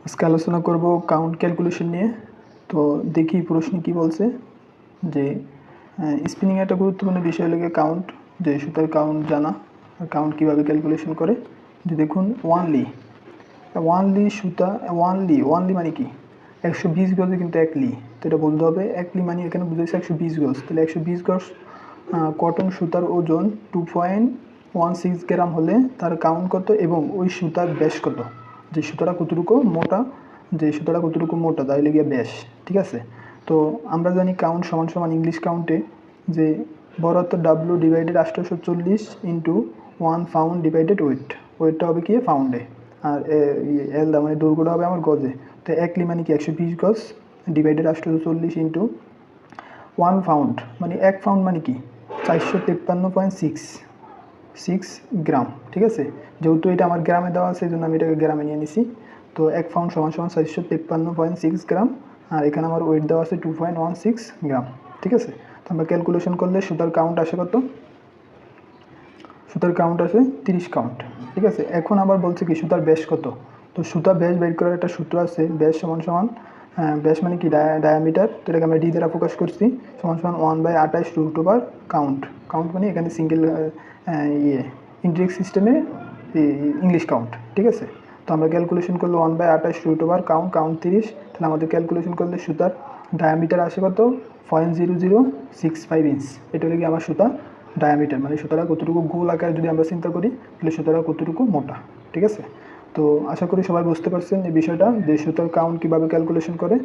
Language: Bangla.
আজকে আলোচনা করব কাউন্ট ক্যালকুলেশন নিয়ে। তো দেখি প্রশ্নে কি বলছে যে স্পিনিং একটা গুরুত্বপূর্ণ বিষয় লাগে কাউন্ট, যে সুতার কাউন্ট জানা আর কাউন্ট কীভাবে ক্যালকুলেশন করে। যে দেখুন ওয়ানলি সুতা, ওয়ানলি মানে কি 120 গজে কিন্তু এক লি, তো এটা বলতে হবে। এক লি মানে এখানে বুঝেছে 120 গজ, তাহলে 120 গজ কটন সুতার ওজন 2.16 গ্রাম হলে তার কাউন্ট কত এবং ওই সুতার ব্যাস কত, যে সুতাটা কতটুকু মোটা তাই লেগে ব্যাস। ঠিক আছে, তো আমরা জানি কাউন্ট সমান সমান ইংলিশ কাউন্টে যে বড় হাতের W divided 840 into 1 pound divided ওয়েটটা হবে কি পাউন্ডে, আর এল মানে দৈর্ঘ্যটা হবে আমার গজে। তো এক লি মানে কি 120 গজ ডিভাইডেড 840 ইন্টু 1 পাউন্ড, মানে 1 পাউন্ড মানে কি 453.6 গ্রাম। ঠিক আছে, যেহেতু এটা আমার গ্রামে দেওয়া আছে এই জন্য আমি এটাকে গ্রামে নিয়ে নিছি। তো 1 পাউন্ড সমান সমান 453.6 গ্রাম, আর এখানে আমার ওয়েট দেওয়া আছে 2.16 গ্রাম। ঠিক আছে, তো আমরা ক্যালকুলেশন করলে সুতার কাউন্ট আসে কত? সুতার কাউন্ট আসে 30 কাউন্ট। ঠিক আছে, এখন আবার বলছে কি সুতার ব্যাস কত। তো সুতার ব্যাস বের করার একটা সূত্র আছে, ব্যাস সমান সমান ব্যাস মানে কি ডায়ামিটার, তো এটাকে আমরা ডি দ্বারা প্রকাশ করছি, সমান সমান 1/28 কাউন্ট। কাউন্ট মানে এখানে সিঙ্গেল ইন্টিগ্রেট সিস্টেমে ইংলিশ কাউন্ট। ঠিক আছে, তো আমরা ক্যালকুলেশন করলে 1/28 কাউন্ট 30, তাহলে আমাদের ক্যালকুলেশন করলে সুতার ডায়ামিটার আসে কত 0.0065 ইঞ্চ। এটা হলে কি আমার সুতা ডায়ামিটার, মানে সুতাটা কতটুকু গোল আকার যদি আমরা চিন্তা করি তাহলে সুতাটা কতটুকু মোটা। ঠিক আছে, তো আশা করি সবাই বুঝতে পারছেন এই বিষয়টা, যে সুতার কাউন্ট কীভাবে ক্যালকুলেশন করে।